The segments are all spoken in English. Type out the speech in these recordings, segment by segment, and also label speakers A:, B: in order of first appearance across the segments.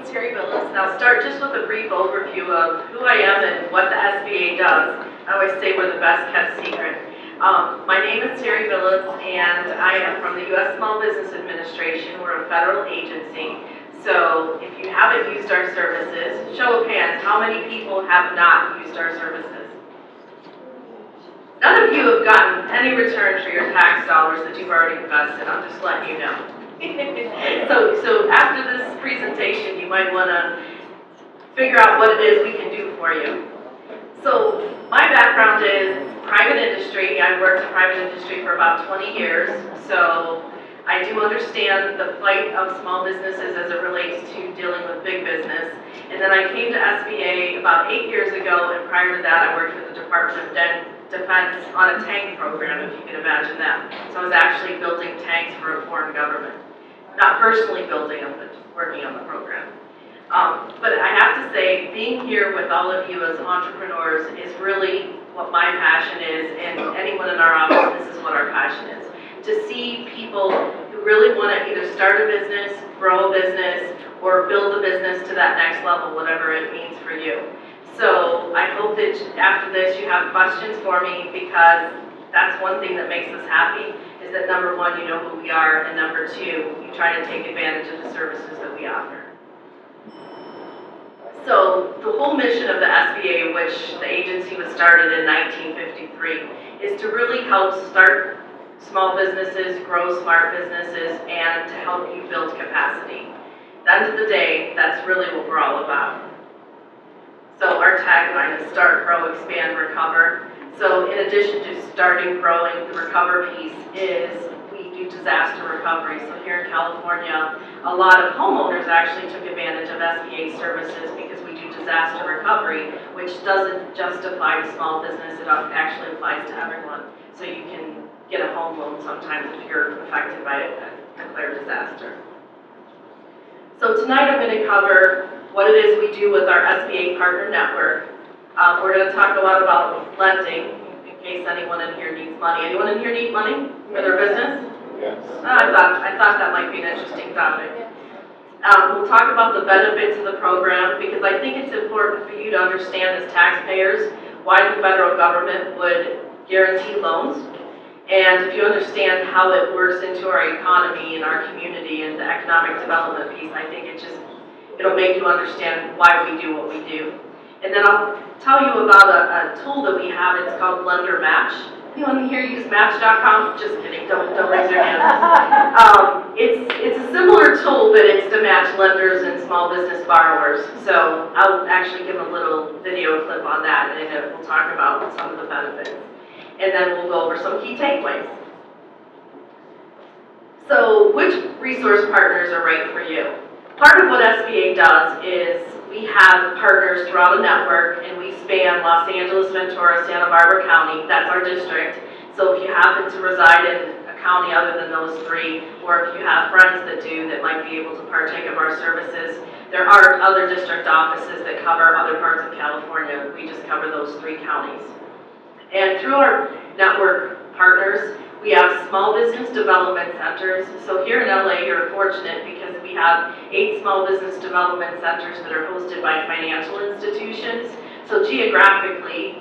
A: is Terry Billups, and I'll start just with a brief overview of who I am and what the SBA does. I always say we're the best kept secret. My name is Terry Billups, and I am from the U.S. Small Business Administration. We're a federal agency. So if you haven't used our services, show of hands, how many people have not used our services? None of you have gotten any return for your tax dollars that you've already invested. I'm just letting you know. So after this presentation, you might want to figure out what it is we can do for you. So my background is private industry. I've worked in private industry for about 20 years. So I do understand the plight of small businesses as it relates to dealing with big business. And then I came to SBA about 8 years ago, and prior to that I worked for the Department of Defense on a tank program, if you can imagine that. So I was actually building tanks for a foreign government. Not personally building them, but working on the program. But I have to say, being here with all of you as entrepreneurs is really what my passion is, and anyone in our office, this is what our passion is. To see people who really want to either start a business, grow a business, or build a business to that next level, whatever it means for you. So I hope that after this you have questions for me, because that's one thing that makes us happy, is that number one, you know who we are, and number two, you try to take advantage of the services that we offer. So the whole mission of the SBA, which the agency was started in 1953, is to really help start small businesses, grow smart businesses, and to help you build capacity. At the end of the day, that's really what we're all about. So our tagline is start, grow, expand, recover. So in addition to starting, growing, the recover piece is we do disaster recovery. So here in California, a lot of homeowners actually took advantage of SBA services because we do disaster recovery, which doesn't just apply to small business, it actually applies to everyone. So you can get a home loan sometimes if you're affected by a declared disaster. So tonight I'm going to cover what it is we do with our SBA partner network. We're going to talk a lot about lending, in case anyone in here needs money. Anyone in here need money for their business?
B: Yes.
A: I thought that might be an interesting topic. We'll talk about the benefits of the program, because I think it's important for you to understand as taxpayers why the federal government would guarantee loans. And if you understand how it works into our economy and our community and the economic development piece, I think it'll make you understand why we do what we do. And then I'll tell you about a tool that we have. It's called Lender Match. Anyone here use Match.com? Just kidding, don't raise your hands. It's a similar tool, but it's to match lenders and small business borrowers. So I'll actually give a little video clip on that, and then we'll talk about some of the benefits. And then we'll go over some key takeaways. So which resource partners are right for you? Part of what SBA does is we have partners throughout a network, and we span Los Angeles, Ventura, Santa Barbara County. That's our district. So if you happen to reside in a county other than those three, or if you have friends that do that might be able to partake of our services, there are other district offices that cover other parts of California. We just cover those three counties. And through our network partners, we have small business development centers. So here in LA, you're fortunate because we have 8 small business development centers that are hosted by financial institutions. So geographically,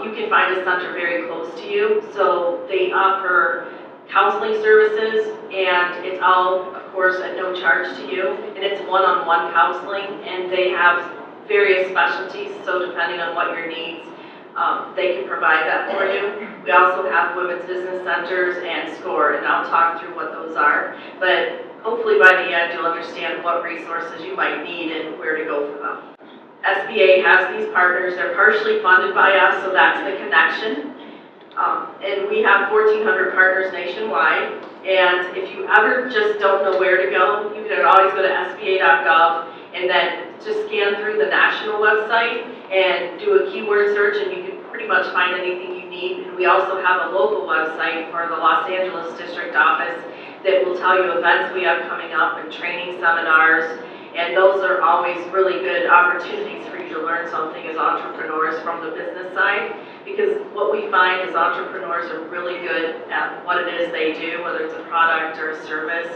A: you can find a center very close to you. So they offer counseling services, and it's all, of course, at no charge to you. And it's one-on-one counseling, and they have various specialties. So depending on what your needs, they can provide that for you. We also have women's business centers and SCORE, and I'll talk through what those are. But hopefully by the end you'll understand what resources you might need and where to go for them. SBA has these partners. They're partially funded by us, so that's the connection. And we have 1,400 partners nationwide. And if you ever just don't know where to go, you can always go to sba.gov and then just scan through the national website and do a keyword search, and you can pretty much find anything you need. And we also have a local website for the Los Angeles district office that will tell you events we have coming up and training seminars. And those are always really good opportunities for you to learn something as entrepreneurs from the business side, because what we find is entrepreneurs are really good at what it is they do, whether it's a product or a service.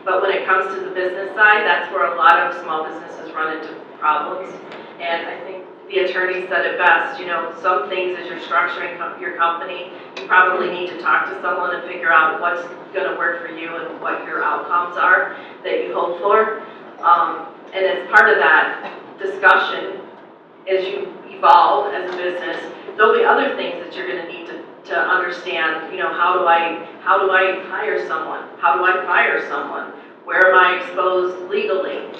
A: But when it comes to the business side, that's where a lot of small businesses run into problems. And I think the attorney said it best, you know, some things as you're structuring your company, you probably need to talk to someone and figure out what's going to work for you and what your outcomes are that you hope for. And as part of that discussion, as you evolve as a business, there'll be other things that you're going to need to understand. You know, how do I hire someone? How do I fire someone? Where am I exposed legally?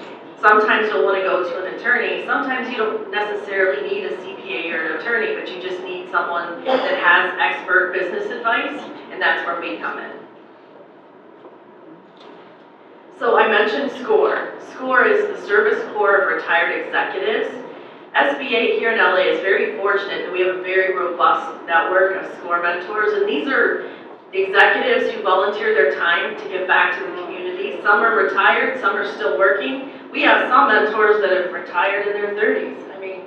A: Sometimes you'll want to go to an attorney. Sometimes you don't necessarily need a CPA or an attorney, but you just need someone that has expert business advice, and that's where we come in. So I mentioned SCORE. SCORE is the Service Corps of Retired Executives. SBA here in LA is very fortunate that we have a very robust network of SCORE mentors, and these are executives who volunteer their time to give back to the community. Some are retired, some are still working. We have some mentors that have retired in their 30s. I mean,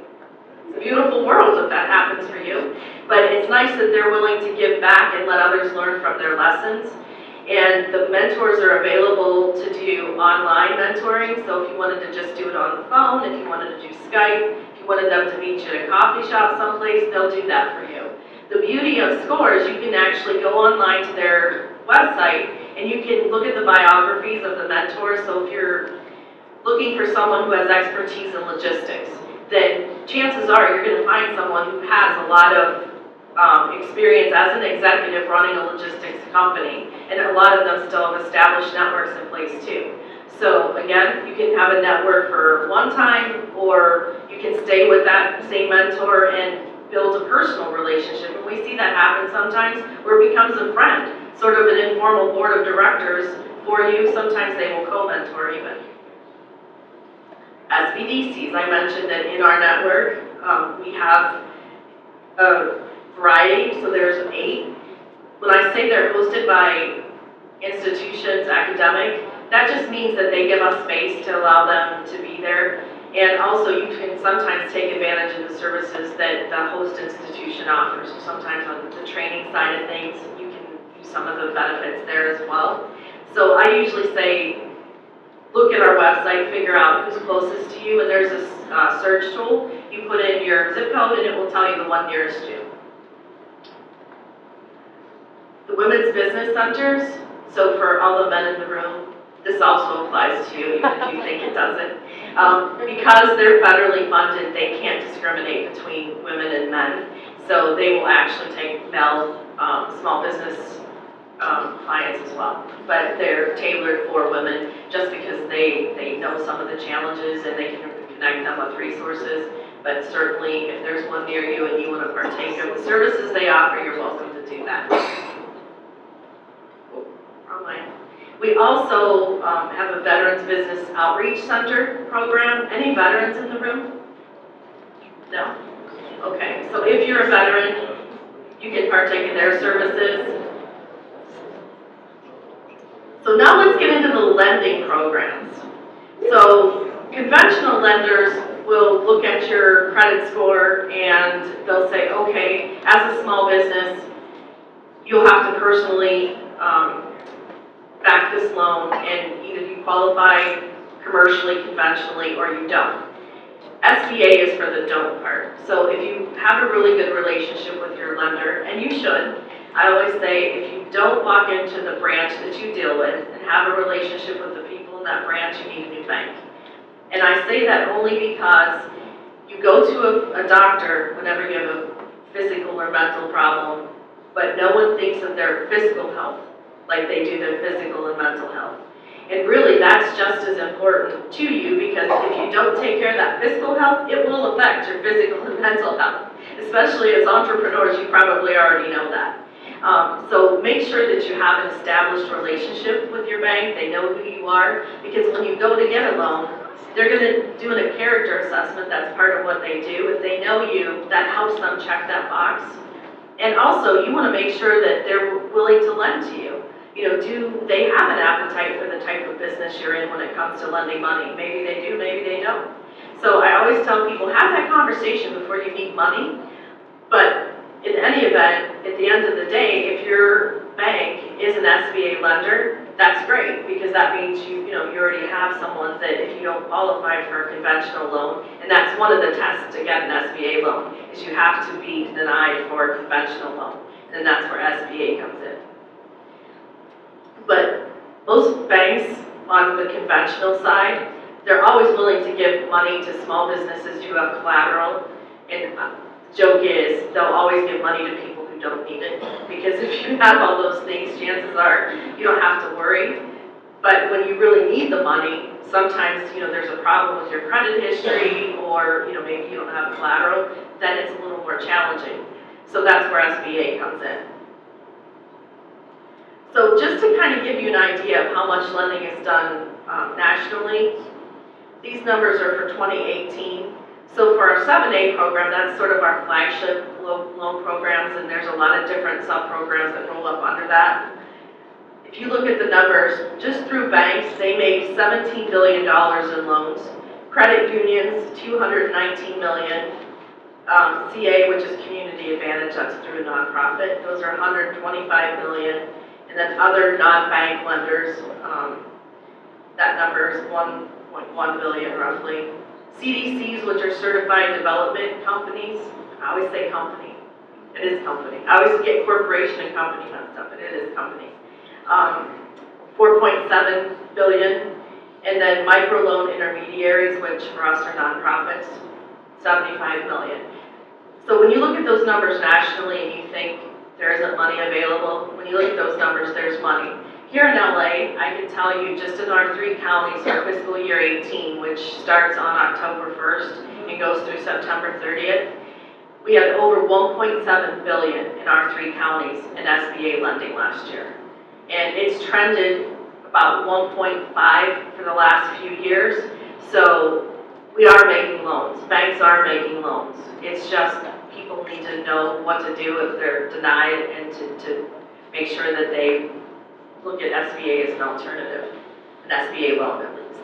A: it's a beautiful world if that happens for you. But it's nice that they're willing to give back and let others learn from their lessons. And the mentors are available to do online mentoring. So if you wanted to just do it on the phone, if you wanted to do Skype, if you wanted them to meet you at a coffee shop someplace, they'll do that for you. The beauty of SCORE is you can actually go online to their website and you can look at the biographies of the mentors. So if you're looking for someone who has expertise in logistics, then chances are you're going to find someone who has a lot of experience as an executive running a logistics company, and a lot of them still have established networks in place too. So again, you can have a network for one time, or you can stay with that same mentor and build a personal relationship. And we see that happen sometimes where it becomes a friend, sort of an informal board of directors for you. Sometimes they will co-mentor even. SBDCs, I mentioned that in our network, we have a variety, so there's 8. When I say they're hosted by institutions, academic, that just means that they give us space to allow them to be there. And also you can sometimes take advantage of the services that the host institution offers. So sometimes on the training side of things, you can use some of the benefits there as well. So I usually say, look at our website, figure out who's closest to you, and there's this search tool. You put in your zip code and it will tell you the one nearest you. The women's business centers, so for all the men in the room, this also applies to you, even if you think it doesn't. Because they're federally funded, they can't discriminate between women and men. So they will actually take male small business clients as well. But they're tailored for women just because they know some of the challenges and they can connect them with resources. But certainly, if there's one near you and you want to partake of the services they offer, you're welcome to do that. Wrong line. We also have a Veterans Business Outreach Center program. Any veterans in the room? No? Okay, so if you're a veteran, you can partake in their services. So now let's get into the lending programs. So conventional lenders will look at your credit score and they'll say, okay, as a small business, you'll have to personally back this loan, and either you qualify commercially, conventionally, or you don't. SBA is for the don't part. So if you have a really good relationship with your lender, and you should, I always say if you don't walk into the branch that you deal with and have a relationship with the people in that branch, you need a new bank. And I say that only because you go to a doctor whenever you have a physical or mental problem, but no one thinks of their physical health like they do their physical and mental health. And really, that's just as important to you, because if you don't take care of that physical health, it will affect your physical and mental health. Especially as entrepreneurs, you probably already know that. So make sure that you have an established relationship with your bank. They know who you are, because when you go to get a loan, they're going to do a character assessment. That's part of what they do. If they know you, that helps them check that box. And also, you want to make sure that they're willing to lend to you. You know, do they have an appetite for the type of business you're in when it comes to lending money? Maybe they do, maybe they don't. So I always tell people, have that conversation before you need money. But in any event, at the end of the day, if your bank is an SBA lender, that's great, because that means you already have someone that if you don't qualify for a conventional loan, and that's one of the tests to get an SBA loan, is you have to be denied for a conventional loan, and that's where SBA comes in. But most banks on the conventional side, they're always willing to give money to small businesses who have collateral, and joke is they'll always give money to people who don't need it, because if you have all those things, chances are you don't have to worry. But when you really need the money, sometimes there's a problem with your credit history, or maybe you don't have collateral, then it's a little more challenging. So that's where SBA comes in. So just to kind of give you an idea of how much lending is done nationally, these numbers are for 2018. So for our 7A program, that's sort of our flagship loan programs, and there's a lot of different sub-programs that roll up under that. If you look at the numbers, just through banks, they made $17 billion in loans. Credit unions, $219 million. CA, which is Community Advantage, that's through a nonprofit, those are $125 million. And then other non-bank lenders, that number is $1.1 billion roughly. CDCs, which are certified development companies, I always say company, it is company. I always get corporation and company messed up, but it is company. 4.7 billion, and then microloan intermediaries, which for us are nonprofits, 75 million. So when you look at those numbers nationally and you think there isn't money available, when you look at those numbers, there's money. Here in LA, I can tell you just in our 3 counties, our fiscal year 18, which starts on October 1st and goes through September 30th, we had over 1.7 billion in our 3 counties in SBA lending last year. And it's trended about 1.5 for the last few years. So we are making loans. Banks are making loans. It's just people need to know what to do if they're denied, and to make sure that they look at SBA as an alternative, an SBA loan at least.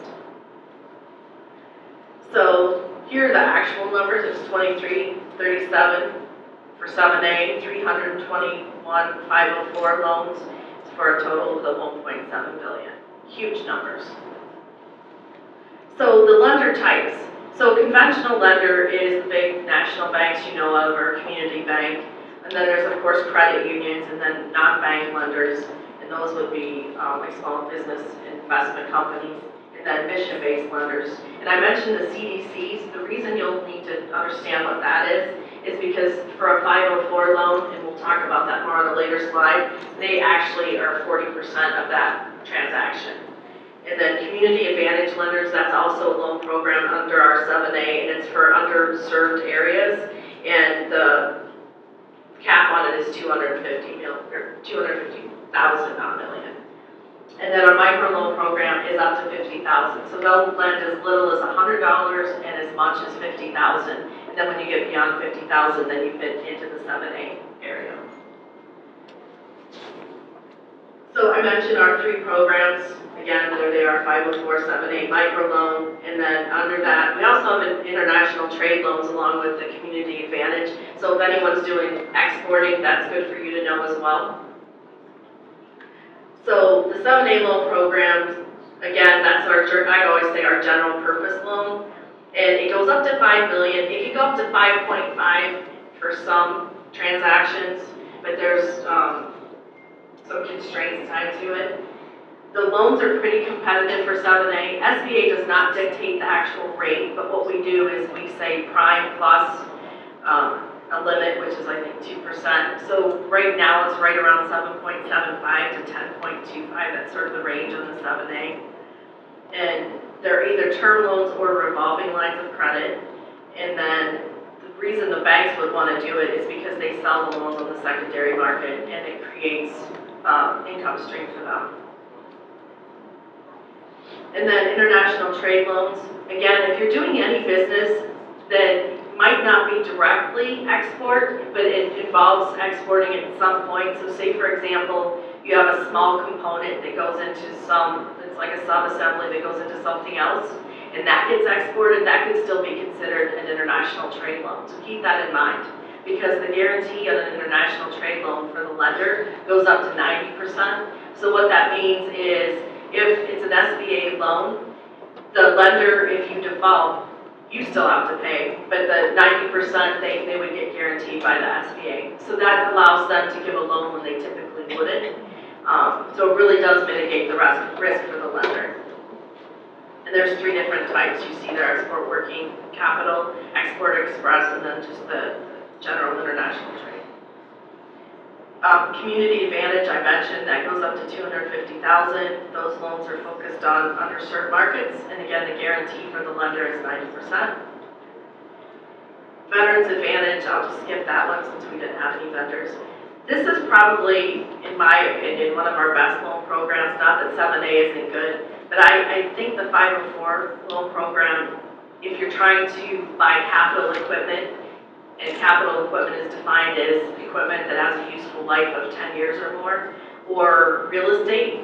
A: So here are the actual numbers. It's 2337 for 7A, 321 504 loans for a total of the 1.7 billion. Huge numbers. So the lender types. So conventional lender is the big national banks you know of, or community bank. And then there's of course credit unions, and then non-bank lenders. And those would be like small business investment companies, and then mission-based lenders. And I mentioned the CDCs. The reason you'll need to understand what that is because for a 504 loan, and we'll talk about that more on a later slide, they actually are 40% of that transaction. And then Community Advantage lenders, that's also a loan program under our 7A, and it's for underserved areas. And the cap on it is 250,000, not million. And then our microloan program is up to 50,000. So they'll lend as little as $100 and as much as 50,000. And then when you get beyond 50,000, then you fit into the 7A area. So I mentioned our 3 programs. Again, there they are: 504, 7A, microloan, and then under that, we also have international trade loans along with the Community Advantage. So if anyone's doing exporting, that's good for you to know as well. So the 7A loan programs, again, that's our, I always say our general purpose loan, and it goes up to 5 million. It can go up to 5.5 for some transactions, but there's some constraints tied to it. The loans are pretty competitive for 7A. SBA does not dictate the actual rate, but what we do is we say prime plus a limit, which is I think 2%. So right now it's right around 7.75 to 10.25. That's sort of the range on the 7A. And they're either term loans or revolving lines of credit. And then the reason the banks would want to do it is because they sell the loans on the secondary market, and it creates income stream for them. And then international trade loans. Again, if you're doing any business that might not be directly export, but it involves exporting it at some point. So say, for example, you have a small component that goes into it's like a sub-assembly that goes into something else, and that gets exported, that could still be considered an international trade loan. So keep that in mind, because the guarantee on an international trade loan for the lender goes up to 90%. So what that means is if it's an SBA loan, the lender, if you default, you still have to pay, but the 90% they would get guaranteed by the SBA. So that allows them to give a loan when they typically wouldn't. So it really does mitigate the risk for the lender. And there's 3 different types you see there: export working capital, export express, and then just the general international trade. Community Advantage, I mentioned, that goes up to $250,000. Those loans are focused on underserved markets, and again, the guarantee for the lender is 90%. Veterans Advantage, I'll just skip that one since we didn't have any vendors. This is probably, in my opinion, one of our best loan programs. Not that 7A isn't good, but I think the 504 loan program, if you're trying to buy capital equipment, and capital equipment is defined as equipment that has a useful life of 10 years or more, or real estate,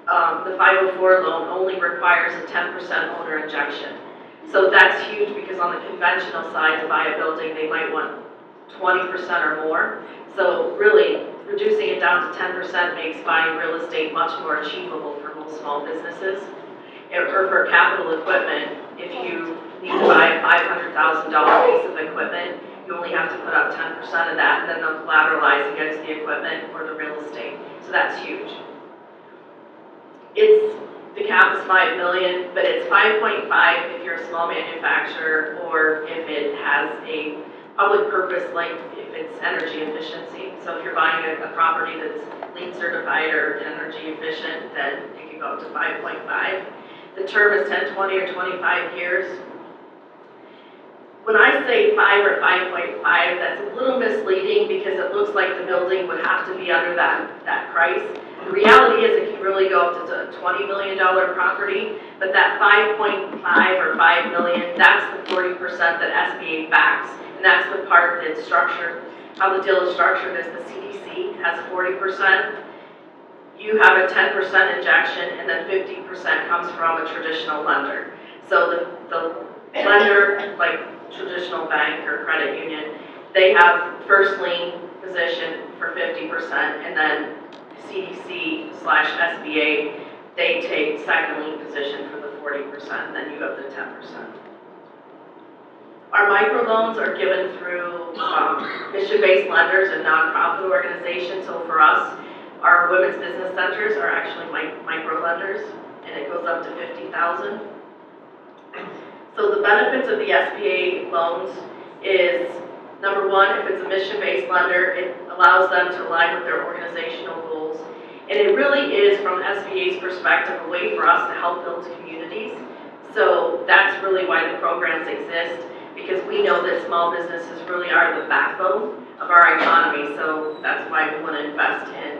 A: the 504 loan only requires a 10% owner injection. So that's huge because on the conventional side, to buy a building, they might want 20% or more. So really, reducing it down to 10% makes buying real estate much more achievable for most small businesses. Or for capital equipment, if you need to buy a $500,000 piece of equipment, you only have to put up 10% of that, and then they'll collateralize against the equipment or the real estate. So that's huge. The cap is $5 million, but it's 5.5 if you're a small manufacturer, or if it has a public purpose, like if it's energy efficiency. So if you're buying a property that's LEED certified or energy efficient, then it can go up to 5.5. The term is 10, 20, or 25 years. When I say 5 or 5.5, that's a little misleading because it looks like the building would have to be under that price. The reality is it can really go up to a $20 million property, but that 5.5 or 5 million, that's the 40% that SBA backs, and that's the part that's structured. How the deal is structured is the CDC has 40%, you have a 10% injection, and then 50% comes from a traditional lender. So the lender, like traditional bank or credit union, they have first lien position for 50%, and then CDC/SBA, they take second lien position for the 40%, and then you have the 10%. Our microloans are given through mission-based lenders and nonprofit organizations. So for us, our women's business centers are actually micro lenders, and it goes up to $50,000. So the benefits of the SBA loans is, number one, if it's a mission-based lender, it allows them to align with their organizational goals. And it really is, from SBA's perspective, a way for us to help build communities. So that's really why the programs exist, because we know that small businesses really are the backbone of our economy. So that's why we want to invest in.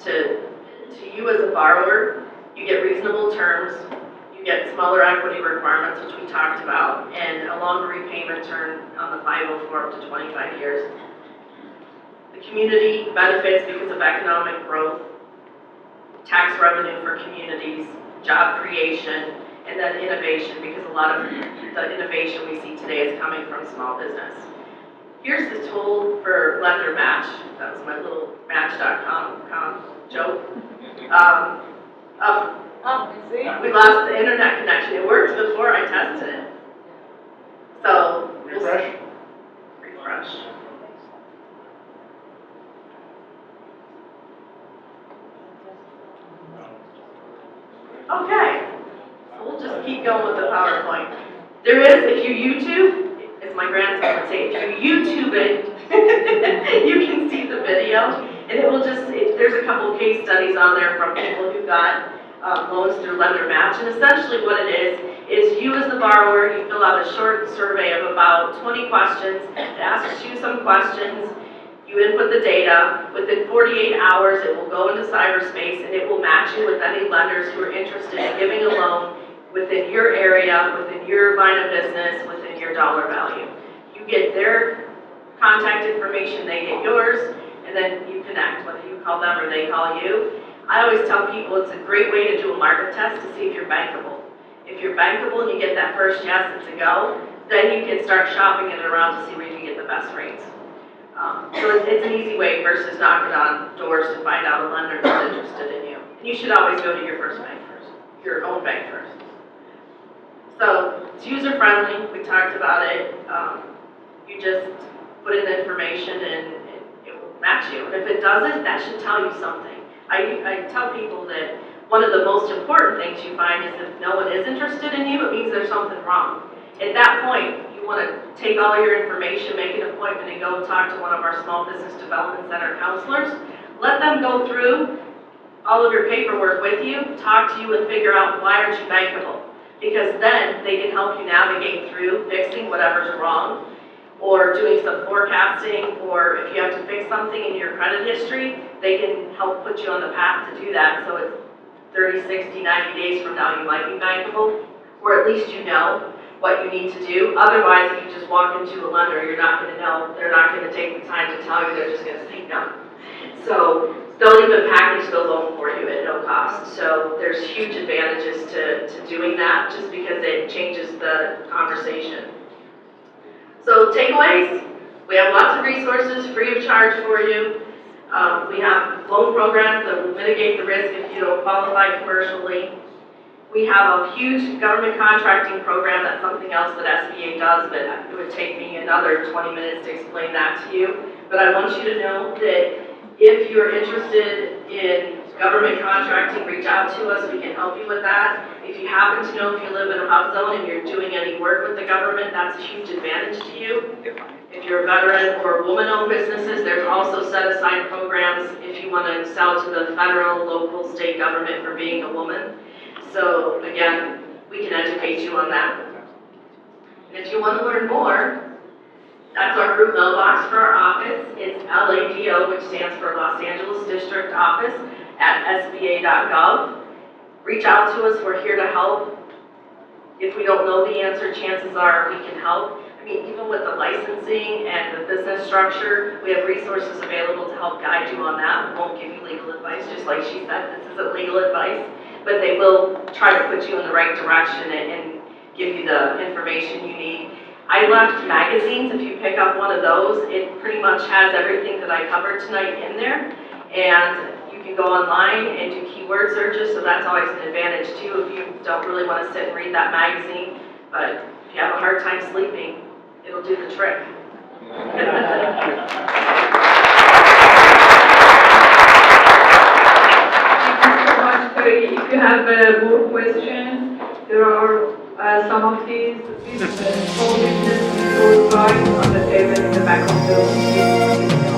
A: To you as a borrower, you get reasonable terms, you get smaller equity requirements, which we talked about, and a longer repayment term on the 504 up to 25 years. The community benefits because of economic growth, tax revenue for communities, job creation, and then innovation, because a lot of the innovation we see today is coming from small business. Here's the tool for lender match. That was my little match.com joke. We lost the internet connection. It worked before I tested it. So, refresh. Okay, so we'll just keep going with the PowerPoint. There is, if you YouTube, as my grandson would say, if you YouTube it, you can see the video, and it will just, there's a couple case studies on there from people who got loans through lender match, and essentially what it is you as the borrower, you fill out a short survey of about 20 questions. It asks you some questions, you input the data. Within 48 hours, it will go into cyberspace, and it will match you with any lenders who are interested in giving a loan within your area, within your line of business, within your dollar value. You get their contact information, they get yours, and then you connect, whether you call them or they call you. I always tell people it's a great way to do a market test to see if you're bankable. If you're bankable and you get that first yes, it's a go, then you can start shopping it around to see where you can get the best rates. So it's an easy way versus knocking on doors to find out a lender that's interested in you. And you should always go to your first bank first, your own bank first. So it's user-friendly, we talked about it. You just put in the information and it will match you. And if it doesn't, that should tell you something. I tell people that one of the most important things you find is if no one is interested in you, it means there's something wrong. At that point, you want to take all your information, make an appointment, and go talk to one of our Small Business Development Center counselors. Let them go through all of your paperwork with you, talk to you, and figure out why aren't you bankable. Because then they can help you navigate through fixing whatever's wrong, or doing some forecasting, or if you have to fix something in your credit history, they can help put you on the path to do that. So it's 30, 60, 90 days from now you might be bankable, or at least you know what you need to do. Otherwise, if you just walk into a lender, you're not going to know. They're not going to take the time to tell you. They're just going to say no. So they'll even package the loan for you at no cost. So there's huge advantages to doing that, just because it changes the conversation. So takeaways, we have lots of resources free of charge for you. We have loan programs that will mitigate the risk if you don't qualify commercially. We have a huge government contracting program. That's something else that SBA does, but it would take me another 20 minutes to explain that to you. But I want you to know that if you're interested in government contracting, reach out to us. We can help you with that. If you happen to know if you live in a hot zone and you're doing any work with the government, that's a huge advantage to you. If you're a veteran or woman-owned businesses, there's also set-aside programs if you want to sell to the federal, local, state government for being a woman. So again, we can educate you on that. And if you want to learn more, that's our group mailbox for our office. It's LADO, which stands for Los Angeles District Office, at sba.gov. Reach out to us. We're here to help. If we don't know the answer, chances are we can help. I mean, even with the licensing and the business structure, we have resources available to help guide you on that. We won't give you legal advice, just like she said, this isn't legal advice, but they will try to put you in the right direction and give you the information you need. I left magazines. If you pick up one of those, it pretty much has everything that I covered tonight in there. And you can go online and do keyword searches, so that's always an advantage too if you don't really want to sit and read that magazine. But if you have a hard time sleeping, it'll do the trick.
B: Thank you so much, Terry. If you have more questions, there are some of these small business resource guides on the table in the back of the room.